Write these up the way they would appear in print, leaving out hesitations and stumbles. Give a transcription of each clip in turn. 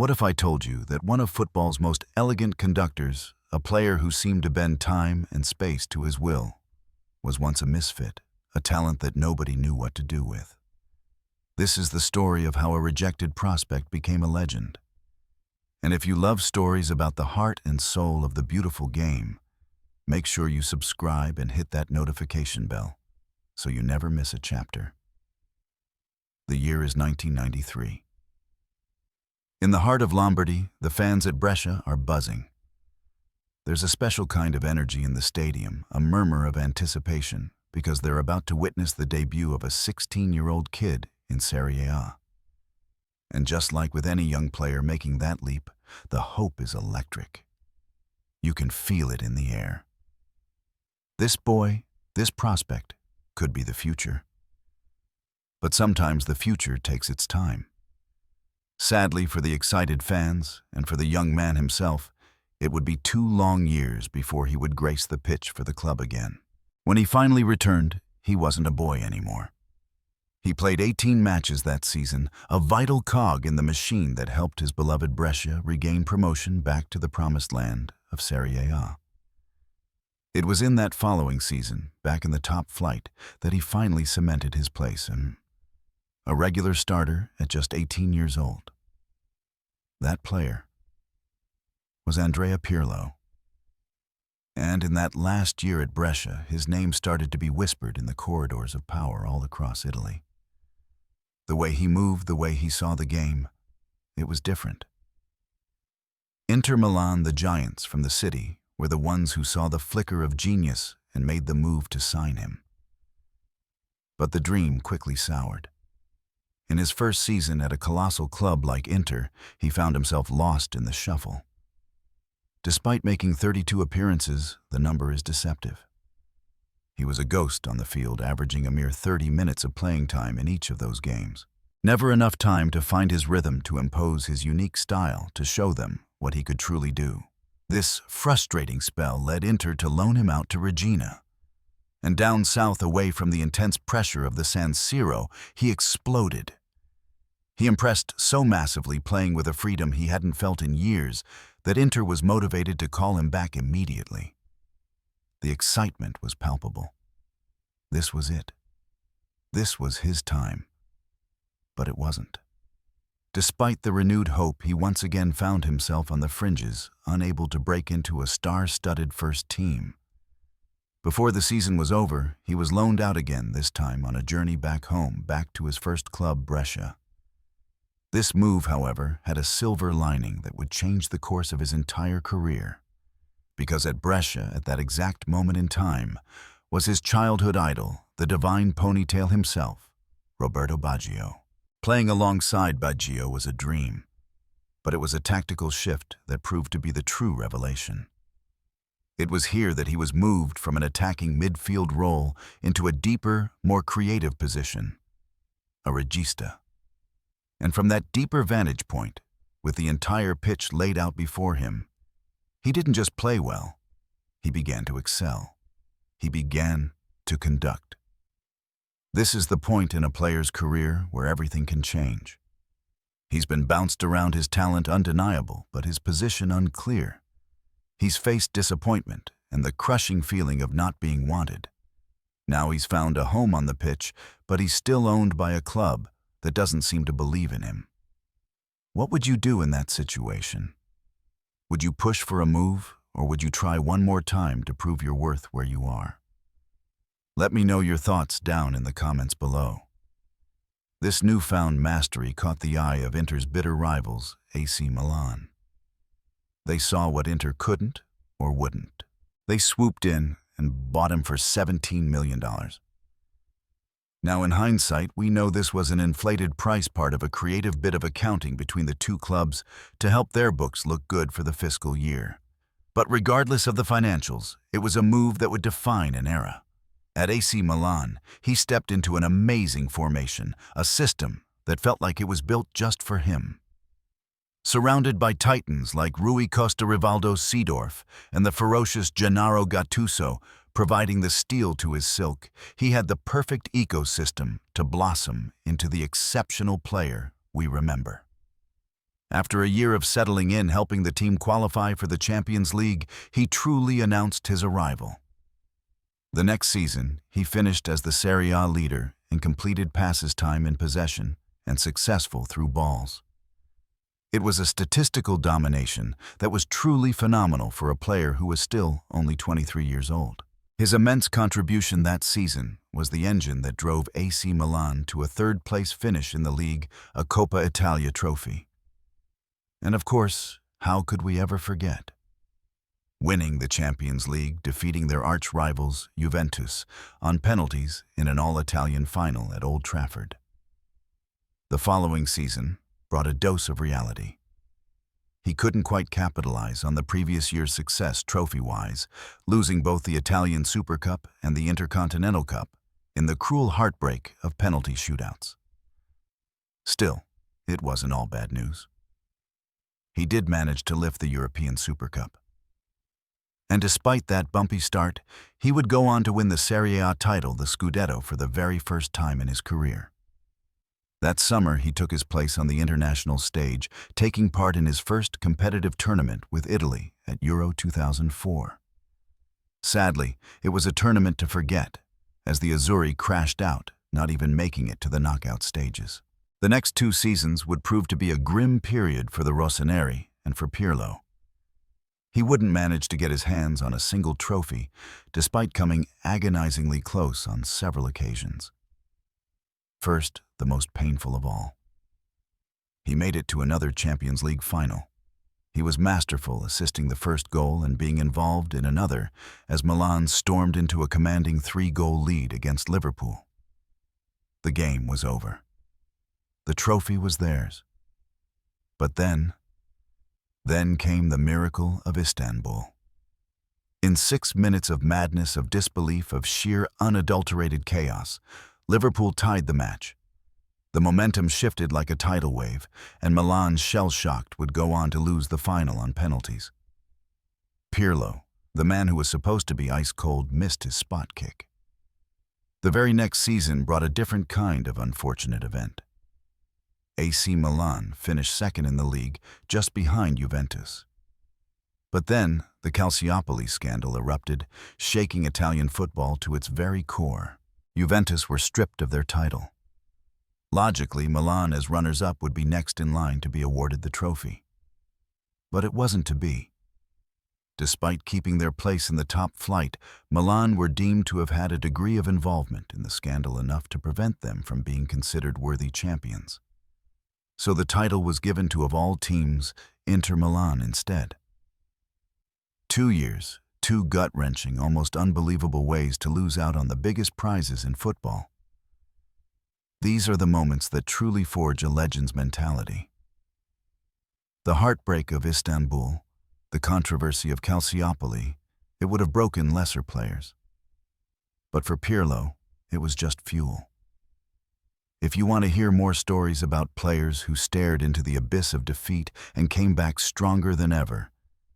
What if I told you that one of football's most elegant conductors, a player who seemed to bend time and space to his will, was once a misfit, a talent that nobody knew what to do with? This is the story of how a rejected prospect became a legend. And if you love stories about the heart and soul of the beautiful game, make sure you subscribe and hit that notification bell so you never miss a chapter. The year is 1993. In the heart of Lombardy, the fans at Brescia are buzzing. There's a special kind of energy in the stadium, a murmur of anticipation, because they're about to witness the debut of a 16-year-old kid in Serie A. And just like with any young player making that leap, the hope is electric. You can feel it in the air. This boy, this prospect, could be the future. But sometimes the future takes its time. Sadly for the excited fans and for the young man himself, it would be 2 long years before he would grace the pitch for the club again. When he finally returned, he wasn't a boy anymore. He played 18 matches that season, a vital cog in the machine that helped his beloved Brescia regain promotion back to the promised land of Serie A. It was in that following season, back in the top flight, that he finally cemented his place and a regular starter at just 18 years old. That player was Andrea Pirlo. And in that last year at Brescia, his name started to be whispered in the corridors of power all across Italy. The way he moved, the way he saw the game, it was different. Inter Milan, the giants from the city, were the ones who saw the flicker of genius and made the move to sign him. But the dream quickly soured. In his first season at a colossal club like Inter, he found himself lost in the shuffle. Despite making 32 appearances, the number is deceptive. He was a ghost on the field, averaging a mere 30 minutes of playing time in each of those games. Never enough time to find his rhythm, to impose his unique style, to show them what he could truly do. This frustrating spell led Inter to loan him out to Regina. And down south, away from the intense pressure of the San Siro, he exploded. He impressed so massively, playing with a freedom he hadn't felt in years, that Inter was motivated to call him back immediately. The excitement was palpable. This was it. This was his time. But it wasn't. Despite the renewed hope, he once again found himself on the fringes, unable to break into a star-studded first team. Before the season was over, he was loaned out again, this time on a journey back home, back to his first club, Brescia. This move, however, had a silver lining that would change the course of his entire career. Because at Brescia, at that exact moment in time, was his childhood idol, the divine ponytail himself, Roberto Baggio. Playing alongside Baggio was a dream, but it was a tactical shift that proved to be the true revelation. It was here that he was moved from an attacking midfield role into a deeper, more creative position, a regista. And from that deeper vantage point, with the entire pitch laid out before him, he didn't just play well, he began to excel. He began to conduct. This is the point in a player's career where everything can change. He's been bounced around, his talent undeniable, but his position unclear. He's faced disappointment and the crushing feeling of not being wanted. Now he's found a home on the pitch, but he's still owned by a club that doesn't seem to believe in him. What would you do in that situation? Would you push for a move, or would you try one more time to prove your worth where you are? Let me know your thoughts down in the comments below. This newfound mastery caught the eye of Inter's bitter rivals, AC Milan. They saw what Inter couldn't or wouldn't. They swooped in and bought him for $17 million. Now, in hindsight, we know this was an inflated price, part of a creative bit of accounting between the two clubs to help their books look good for the fiscal year. But regardless of the financials, it was a move that would define an era. At AC Milan, he stepped into an amazing formation, a system that felt like it was built just for him. Surrounded by titans like Rui Costa, Rivaldo, Seedorf, and the ferocious Gennaro Gattuso, providing the steel to his silk, he had the perfect ecosystem to blossom into the exceptional player we remember. After a year of settling in, helping the team qualify for the Champions League, he truly announced his arrival. The next season, he finished as the Serie A leader and completed passes time in possession and successful through balls. It was a statistical domination that was truly phenomenal for a player who was still only 23 years old. His immense contribution that season was the engine that drove AC Milan to a third-place finish in the league, a Coppa Italia trophy. And of course, how could we ever forget? Winning the Champions League, defeating their arch-rivals, Juventus, on penalties in an all-Italian final at Old Trafford. The following season brought a dose of reality. He couldn't quite capitalize on the previous year's success trophy-wise, losing both the Italian Super Cup and the Intercontinental Cup in the cruel heartbreak of penalty shootouts. Still, it wasn't all bad news. He did manage to lift the European Super Cup. And despite that bumpy start, he would go on to win the Serie A title, the Scudetto, for the very first time in his career. That summer, he took his place on the international stage, taking part in his first competitive tournament with Italy at Euro 2004. Sadly, it was a tournament to forget, as the Azzurri crashed out, not even making it to the knockout stages. The next 2 seasons would prove to be a grim period for the Rossoneri and for Pirlo. He wouldn't manage to get his hands on a single trophy, despite coming agonizingly close on several occasions. First, the most painful of all. He made it to another Champions League final. He was masterful, assisting the first goal and being involved in another as Milan stormed into a commanding 3-goal lead against Liverpool. The game was over. The trophy was theirs. But then came the miracle of Istanbul. In 6 minutes of madness, of disbelief, of sheer unadulterated chaos, Liverpool tied the match. The momentum shifted like a tidal wave, and Milan, shell-shocked, would go on to lose the final on penalties. Pirlo, the man who was supposed to be ice-cold, missed his spot kick. The very next season brought a different kind of unfortunate event. AC Milan finished second in the league, just behind Juventus. But then, the Calciopoli scandal erupted, shaking Italian football to its very core. Juventus were stripped of their title. Logically, Milan as runners-up would be next in line to be awarded the trophy. But it wasn't to be. Despite keeping their place in the top flight, Milan were deemed to have had a degree of involvement in the scandal enough to prevent them from being considered worthy champions. So the title was given to, of all teams, Inter Milan instead. 2 years, 2 gut-wrenching, almost unbelievable ways to lose out on the biggest prizes in football. These are the moments that truly forge a legend's mentality. The heartbreak of Istanbul, the controversy of Calciopoli, it would have broken lesser players. But for Pirlo, it was just fuel. If you want to hear more stories about players who stared into the abyss of defeat and came back stronger than ever,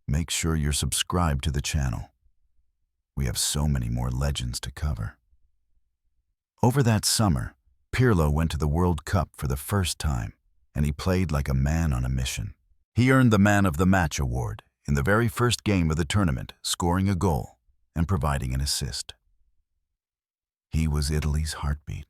make sure you're subscribed to the channel. We have so many more legends to cover. Over that summer, Pirlo went to the World Cup for the first time, and he played like a man on a mission. He earned the Man of the Match award in the very first game of the tournament, scoring a goal and providing an assist. He was Italy's heartbeat.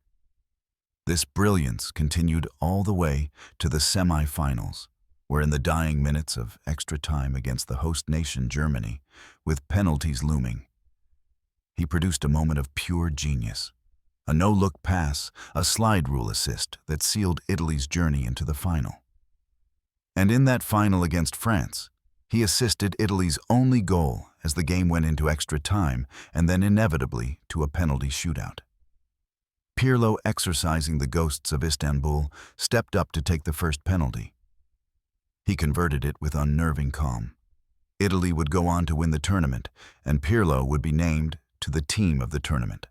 This brilliance continued all the way to the semi-finals, where in the dying minutes of extra time against the host nation Germany, with penalties looming, he produced a moment of pure genius. A no-look pass, a slide rule assist that sealed Italy's journey into the final. And in that final against France, he assisted Italy's only goal as the game went into extra time and then inevitably to a penalty shootout. Pirlo, exorcising the ghosts of Istanbul, stepped up to take the first penalty. He converted it with unnerving calm. Italy would go on to win the tournament, and Pirlo would be named to the team of the tournament.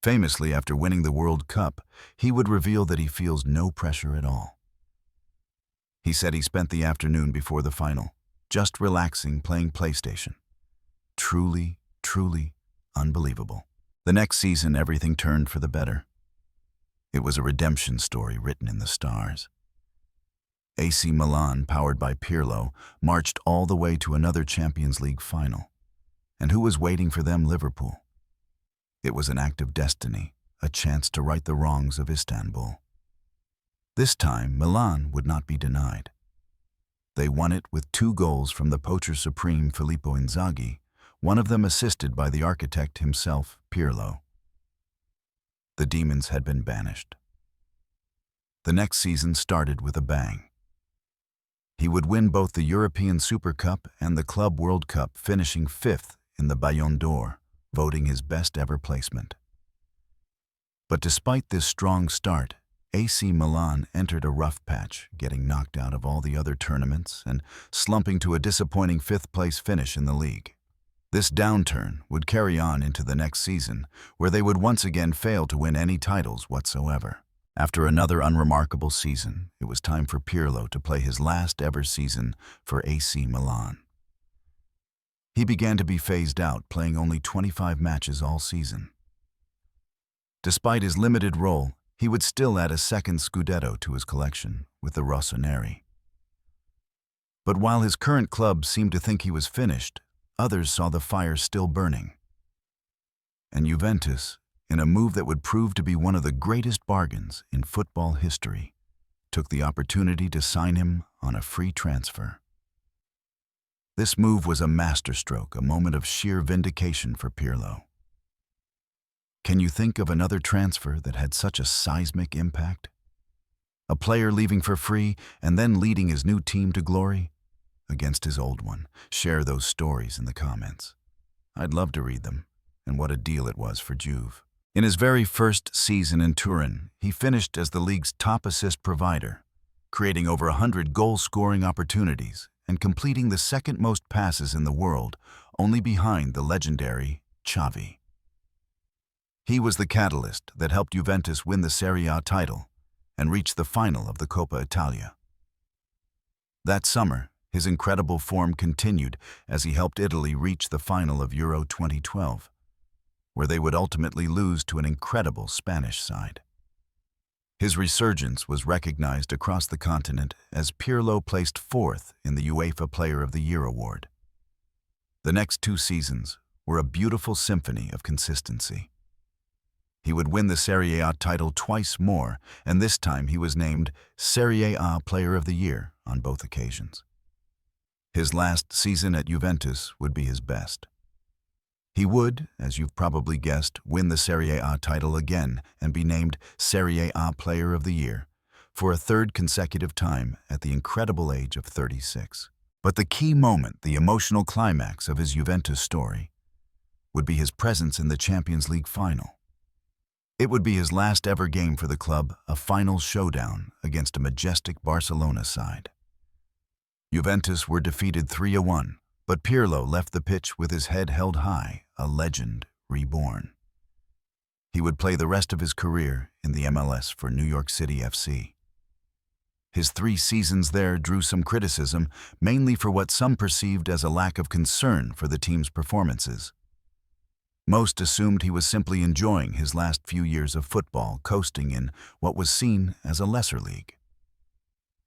Famously, after winning the World Cup, he would reveal that he feels no pressure at all. He said he spent the afternoon before the final, just relaxing, playing PlayStation. Truly, truly unbelievable. The next season, everything turned for the better. It was a redemption story written in the stars. AC Milan, powered by Pirlo, marched all the way to another Champions League final. And who was waiting for them? Liverpool. It was an act of destiny, a chance to right the wrongs of Istanbul. This time, Milan would not be denied. They won it with 2 goals from the poacher supreme Filippo Inzaghi, one of them assisted by the architect himself, Pirlo. The demons had been banished. The next season started with a bang. He would win both the European Super Cup and the Club World Cup, finishing 5th in the Ballon d'Or, voting his best ever placement. But despite this strong start, AC Milan entered a rough patch, getting knocked out of all the other tournaments and slumping to a disappointing 5th-place finish in the league. This downturn would carry on into the next season, where they would once again fail to win any titles whatsoever. After another unremarkable season, it was time for Pirlo to play his last ever season for AC Milan. He began to be phased out, playing only 25 matches all season. Despite his limited role, he would still add a second Scudetto to his collection with the Rossoneri. But while his current club seemed to think he was finished, others saw the fire still burning. And Juventus, in a move that would prove to be one of the greatest bargains in football history, took the opportunity to sign him on a free transfer. This move was a masterstroke, a moment of sheer vindication for Pirlo. Can you think of another transfer that had such a seismic impact? A player leaving for free and then leading his new team to glory against his old one. Share those stories in the comments. I'd love to read them, and what a deal it was for Juve. In his very first season in Turin, he finished as the league's top assist provider, creating over 100 goal-scoring opportunities and completing the second most passes in the world, only behind the legendary Xavi. He was the catalyst that helped Juventus win the Serie A title and reach the final of the Coppa Italia. That summer, his incredible form continued as he helped Italy reach the final of Euro 2012, where they would ultimately lose to an incredible Spanish side. His resurgence was recognized across the continent as Pirlo placed 4th in the UEFA Player of the Year award. The next 2 seasons were a beautiful symphony of consistency. He would win the Serie A title twice more, and this time he was named Serie A Player of the Year on both occasions. His last season at Juventus would be his best. He would, as you've probably guessed, win the Serie A title again and be named Serie A Player of the Year for a 3rd consecutive time at the incredible age of 36. But the key moment, the emotional climax of his Juventus story, would be his presence in the Champions League final. It would be his last ever game for the club, a final showdown against a majestic Barcelona side. Juventus were defeated 3-1, but Pirlo left the pitch with his head held high, a legend reborn. He would play the rest of his career in the MLS for New York City FC. His 3 seasons there drew some criticism, mainly for what some perceived as a lack of concern for the team's performances. Most assumed he was simply enjoying his last few years of football, coasting in what was seen as a lesser league.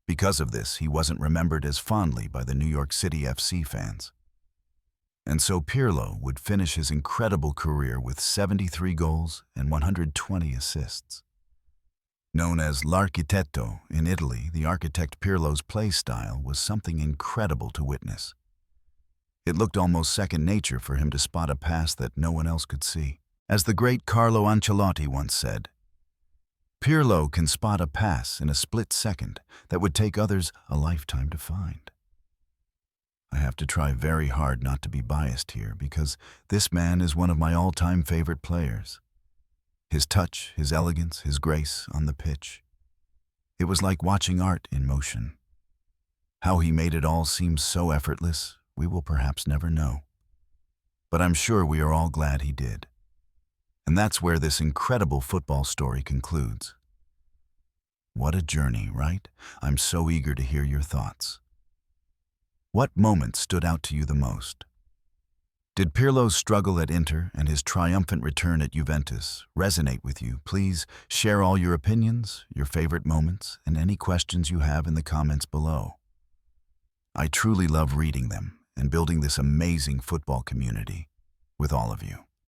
Because of this, he wasn't remembered as fondly by the New York City FC fans. And so Pirlo would finish his incredible career with 73 goals and 120 assists. Known as L'Architetto in Italy, the architect Pirlo's play style was something incredible to witness. It looked almost second nature for him to spot a pass that no one else could see. As the great Carlo Ancelotti once said, Pirlo can spot a pass in a split second that would take others a lifetime to find. I have to try very hard not to be biased here because this man is one of my all-time favorite players. His touch, his elegance, his grace on the pitch. It was like watching art in motion. How he made it all seem so effortless, we will perhaps never know. But I'm sure we are all glad he did. And that's where this incredible football story concludes. What a journey, right? I'm so eager to hear your thoughts. What moment stood out to you the most? Did Pirlo's struggle at Inter and his triumphant return at Juventus resonate with you? Please share all your opinions, your favorite moments, and any questions you have in the comments below. I truly love reading them and building this amazing football community with all of you.